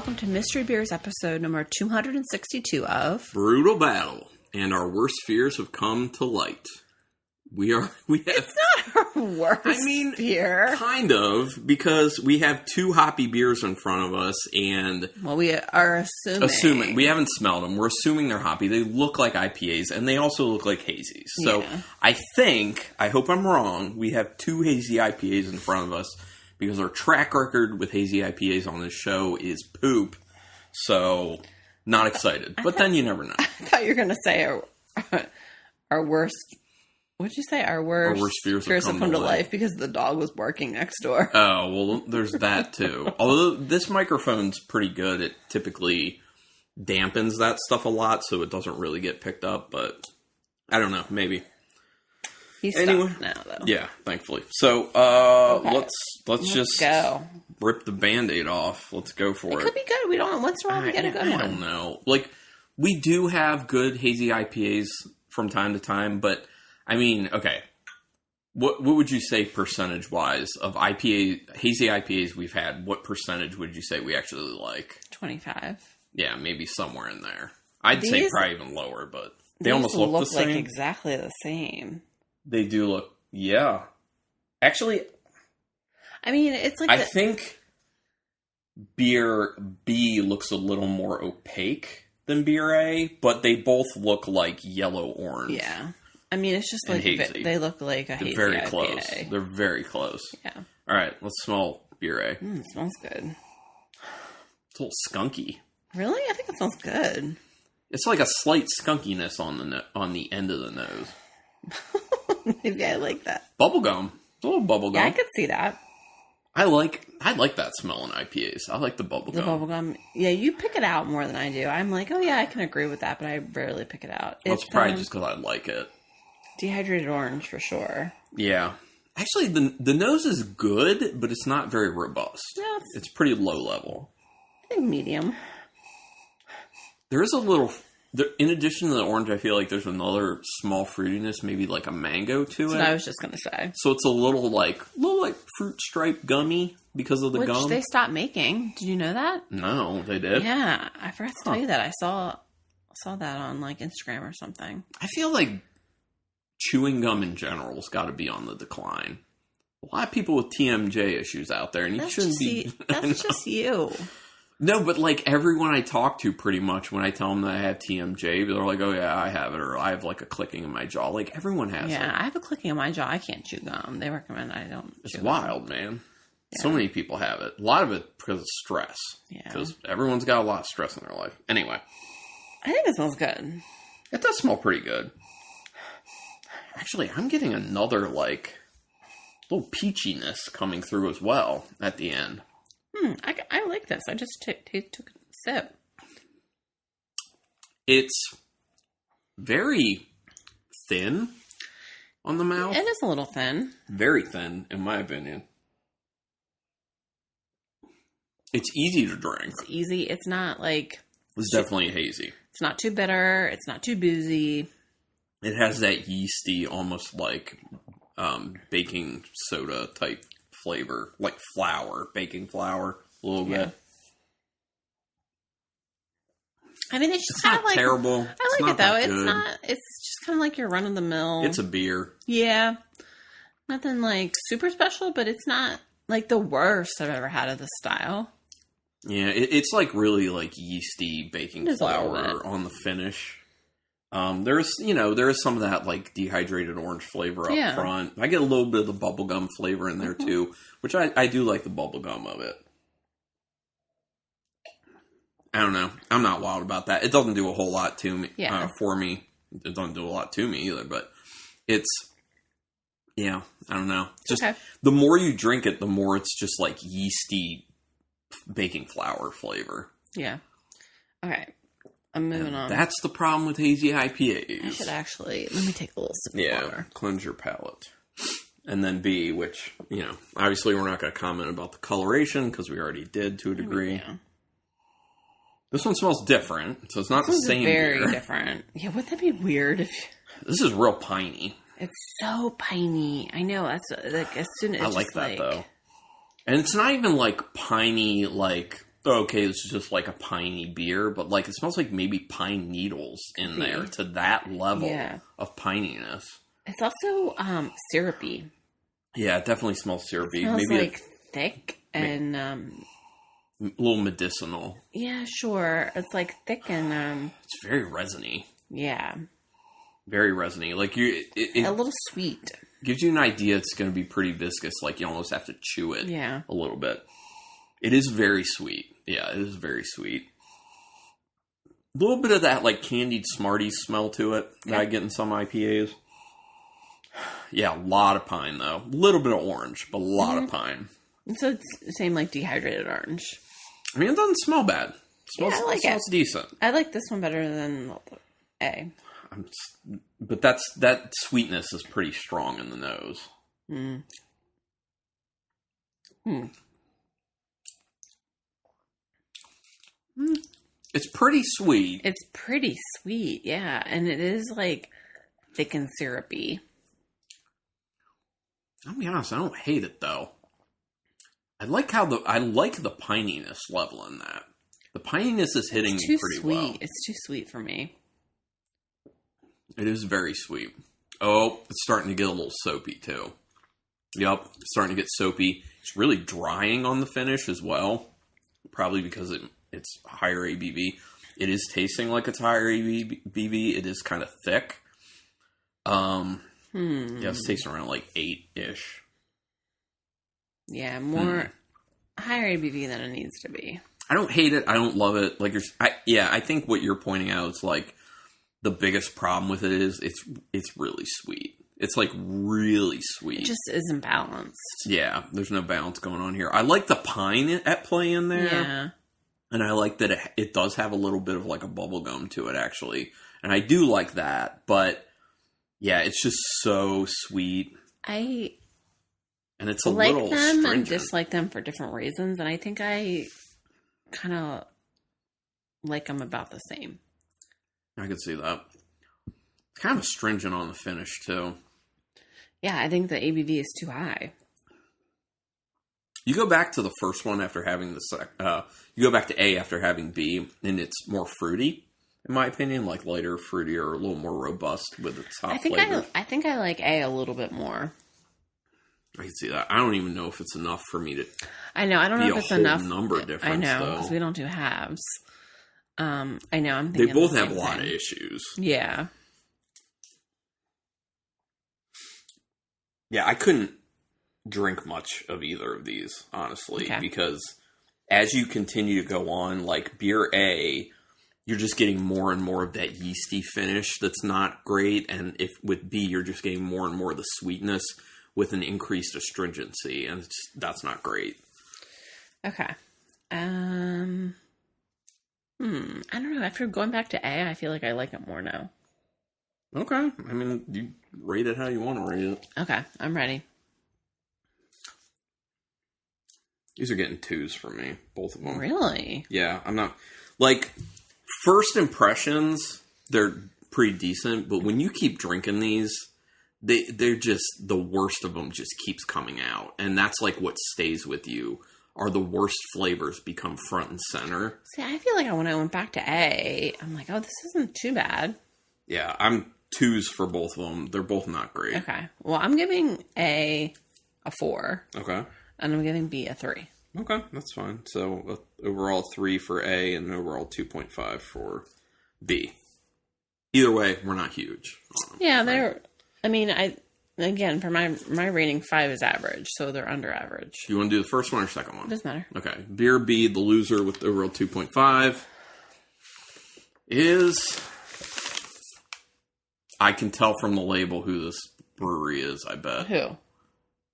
welcome to Mystery Beers episode number 262 of Brutal Battle, and our worst fears have come to light. It's not our worst fear. Kind of, because we have two hoppy beers in front of us, and... Well, we are assuming. We haven't smelled them. We're assuming they're hoppy. They look like IPAs, and they also look like hazies. So, I hope I'm wrong, we have two hazy IPAs in front of us, because our track record with hazy IPAs on this show is poop. So, not excited. But then you never know. I thought you were going to say our worst... What'd you say? Our worst fears have come to life because the dog was barking next door. Oh, well, there's that too. Although this microphone's pretty good. It typically dampens that stuff a lot, so it doesn't really get picked up. But I don't know. Maybe. He's stopped now, though. Yeah, thankfully. So let's just go. Rip the Band-Aid off. Let's go for it. It could be good. We don't. Once in a while, we get a good one. I don't know. Like, we do have good hazy IPAs from time to time, but... I mean, okay, what would you say percentage-wise of hazy IPAs we've had, what percentage would you say we actually like? 25. Yeah, maybe somewhere in there. I'd say probably even lower, but they almost look the same. Like exactly the same. They do look, yeah. Actually, I mean, it's like... I think beer B looks a little more opaque than beer A, but they both look like yellow-orange. Yeah. I mean, it's just like they look like a hazy IPA. Very close. They're very close. Yeah. All right, let's smell beer A. It smells good. It's a little skunky. Really? I think it smells good. It's like a slight skunkiness on the end of the nose. Maybe I like that. Bubblegum. It's a little bubblegum. Yeah, I could see that. I like that smell in IPAs. I like the bubblegum. The bubblegum. Yeah, you pick it out more than I do. I'm like, oh yeah, I can agree with that, but I rarely pick it out. It's probably just because I like it. Dehydrated orange for sure. Yeah. Actually, the nose is good, but it's not very robust. Yeah, it's pretty low level. I think medium. There is a little... in addition to the orange, I feel like there's another small fruitiness, maybe like a mango to it. That's what I was just going to say. So it's a little like fruit stripe gummy because of the gum. Which they stopped making. Did you know that? No, they did? Yeah. I forgot to tell you that. I saw that on like Instagram or something. I feel like chewing gum in general has got to be on the decline. A lot of people with TMJ issues out there, and you shouldn't be... That's just you. No, but like everyone I talk to pretty much, when I tell them that I have TMJ, they're like, oh yeah, I have it, or I have like a clicking in my jaw. Like everyone has it. Yeah, I have a clicking in my jaw. I can't chew gum. They recommend I don't It's wild, man. Yeah. So many people have it. A lot of it because of stress. Yeah. Because everyone's got a lot of stress in their life. Anyway. I think it smells good. It does smell pretty good. Actually, I'm getting another, like, little peachiness coming through as well at the end. I like this. I just took a sip. It's very thin on the mouth. It is a little thin. Very thin, in my opinion. It's easy to drink. It's easy. It's not like... It's definitely hazy. It's not too bitter. It's not too boozy. It has that yeasty, almost like baking soda type flavor. Like flour, baking flour, a little bit. I mean, it's just kind of like... terrible. I like it, though. It's not... It's just kind of like your run-of-the-mill... It's a beer. Yeah. Nothing, like, super special, but it's not, like, the worst I've ever had of this style. Yeah, it's like really like yeasty baking flour on the finish. There is some of that like dehydrated orange flavor up front. I get a little bit of the bubblegum flavor in there too, which I do like the bubblegum of it. I don't know. I'm not wild about that. It doesn't do a whole lot to me for me. It doesn't do a lot to me either, but it's I don't know. Just the more you drink it, the more it's just like yeasty baking flour flavor. Yeah. Okay. I'm moving on. That's the problem with hazy IPAs. I should actually... Let me take a little sip of water. Cleanse your palate. And then B, which, obviously we're not going to comment about the coloration because we already did to a degree. Yeah. This one smells different, so it's not the same beer. Very different. Yeah, wouldn't that be weird if... This is real piney. It's so piney. I know. That's like as soon as I like that though. And it's not even like piney, like okay, this is just like a piney beer, but like it smells like maybe pine needles in there to that level of pininess. It's also syrupy. Yeah, it definitely smells syrupy. It smells maybe like thick and a little medicinal. Yeah, sure. It's like thick and it's very resiny. Yeah. Very resiny. Like a little sweet. Gives you an idea it's going to be pretty viscous. Like you almost have to chew it. Yeah. A little bit. It is very sweet. Yeah, it is very sweet. A little bit of that like candied Smarties smell to it that I get in some IPAs. Yeah, a lot of pine though. A little bit of orange, but a lot of pine. So it's the same like dehydrated orange. I mean, it doesn't smell bad. I like it smells decent. I like this one better than A. But that sweetness is pretty strong in the nose. It's pretty sweet. It's pretty sweet, yeah. And it is like thick and syrupy. I'll be honest, I don't hate it though. I like the pininess level in that. The pininess is hitting me pretty well. It's too sweet for me. It is very sweet. Oh, it's starting to get a little soapy too. Yep, it's starting to get soapy. It's really drying on the finish as well. Probably because it's higher ABV. It is tasting like it's higher ABV. It is kind of thick. Yeah, it's tasting around like 8-ish. Yeah, more higher ABV than it needs to be. I don't hate it. I don't love it. Like I think what you're pointing out is like the biggest problem with it is it's really sweet. It's like really sweet. It just isn't balanced. Yeah, there's no balance going on here. I like the pine at play in there. Yeah. And I like that it does have a little bit of like a bubble gum to it actually. And I do like that, but yeah, it's just so sweet. I and it's a little them stringent. and dislike them for different reasons, and I think I kind of like them about the same. I could see that. It's kind of astringent on the finish too. Yeah, I think the ABV is too high. You go back to the first one after having you go back to A after having B, and it's more fruity, in my opinion, like lighter, fruitier, a little more robust with its hop flavors. I think I like A a little bit more. I can see that. I don't even know if it's enough for me to. I know. I don't know if it's enough. Number difference. I know because we don't do halves. I know. I'm thinking they both have a lot of issues. Yeah. Yeah, I couldn't drink much of either of these, honestly, because as you continue to go on, like beer A, you're just getting more and more of that yeasty finish that's not great, and if with B, you're just getting more and more of the sweetness with an increased astringency, and that's not great. Okay. I don't know. After going back to A, I feel like I like it more now. Okay. I mean, you rate it how you want to rate it. Okay, I'm ready. These are getting 2s for me, both of them. Really? Yeah, I'm not... Like, first impressions, they're pretty decent, but when you keep drinking these, they're just... The worst of them just keeps coming out. And that's, like, what stays with you, are the worst flavors become front and center. See, I feel like when I went back to A, I'm like, oh, this isn't too bad. Yeah, I'm 2s for both of them. They're both not great. Okay. Well, I'm giving A a 4. Okay. And I'm giving B a 3. Okay, that's fine. So, overall 3 for A and overall 2.5 for B. Either way, we're not huge. Yeah, they're... I mean, again, for my rating, 5 is average, so they're under average. Do you want to do the first one or second one? Doesn't matter. Okay. Beer B, the loser with the overall 2.5, is... I can tell from the label who this brewery is, I bet. Who?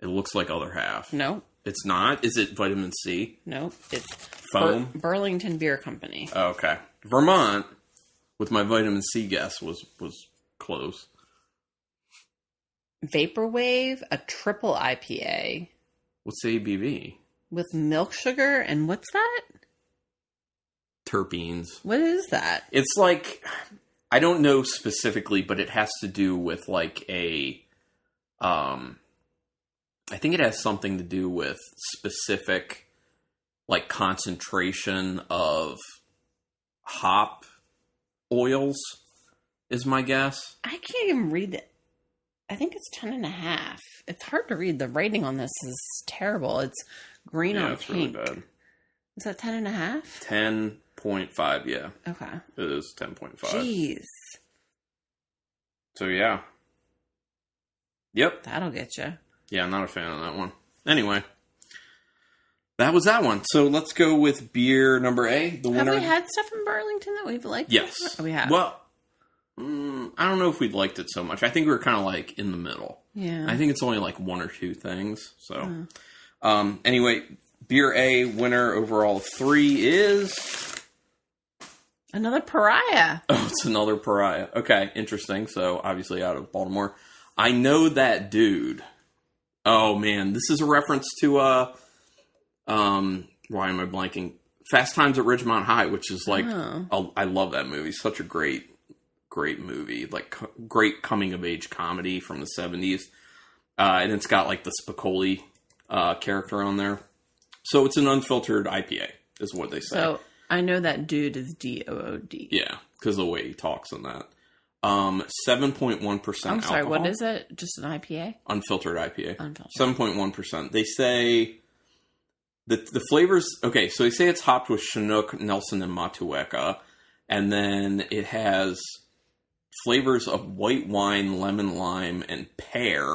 It looks like Other Half. No. It's not? Is it Vitamin C? No. It's Foam? Burlington Beer Company. Oh, okay. Vermont, with my Vitamin C guess, was close. Vaporwave, a triple IPA. What's the ABV? With milk sugar, and what's that? Terpenes. What is that? It's like... I don't know specifically, but it has to do with like a, I think it has something to do with specific like concentration of hop oils is my guess. I can't even read it. I think it's 10.5. It's hard to read. The rating on this is terrible. It's green on it's pink. really bad. Is that 10.5? 10.5, yeah. Okay. It is 10.5. Jeez. So, yeah. Yep. That'll get you. Yeah, I'm not a fan of that one. Anyway. That was that one. So let's go with beer number A, the winner. Have we had stuff from Burlington that we've liked? Yes. Oh, we have. Well, I don't know if we liked it so much. I think we were kind of like in the middle. Yeah. I think it's only like one or two things. So, anyway, beer A winner overall of 3 is another pariah. Oh, it's another pariah. Okay, interesting. So obviously out of Baltimore. I know that dude. Oh man, this is a reference to why am I blanking? Fast Times at Ridgemont High, which is like I love that movie. Such a great movie, like great coming of age comedy from the 70s. And it's got like the Spicoli character on there. So it's an unfiltered IPA is what they say. So I know that dude is DOOD. Yeah, because of the way he talks in that. 7.1% I'm sorry, alcohol. what is it? Just an IPA? Unfiltered IPA. Unfiltered. 7.1%. They say the flavors, okay, so they say it's hopped with Chinook, Nelson, and Matueka. And then it has flavors of white wine, lemon lime, and pear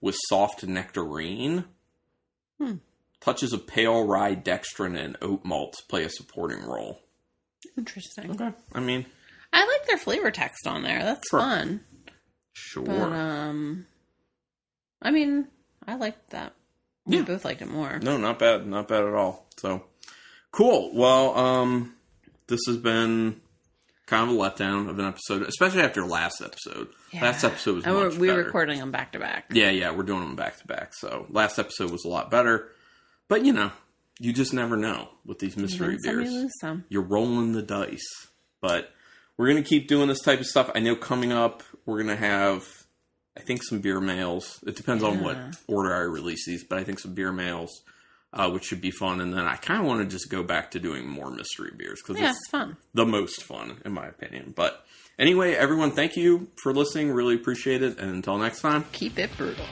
with soft nectarine. Touches of pale rye, dextrin, and oat malts play a supporting role. Interesting. Okay. I mean, I like their flavor text on there. That's fun. Sure. But, I mean, I liked that. We both liked it more. No, not bad. Not bad at all. So, cool. Well, this has been kind of a letdown of an episode, especially after last episode. Yeah. Last episode was much better. We're recording them back to back. Yeah, we're doing them back to back. So, last episode was a lot better. But, you just never know with these mystery beers. Lose some. You're rolling the dice. But we're going to keep doing this type of stuff. I know coming up, we're going to have, I think, some beer mails. It depends on what order I release these, but I think some beer mails, which should be fun. And then I kind of want to just go back to doing more mystery beers because it's fun. The most fun, in my opinion. But anyway, everyone, thank you for listening. Really appreciate it. And until next time, keep it brutal.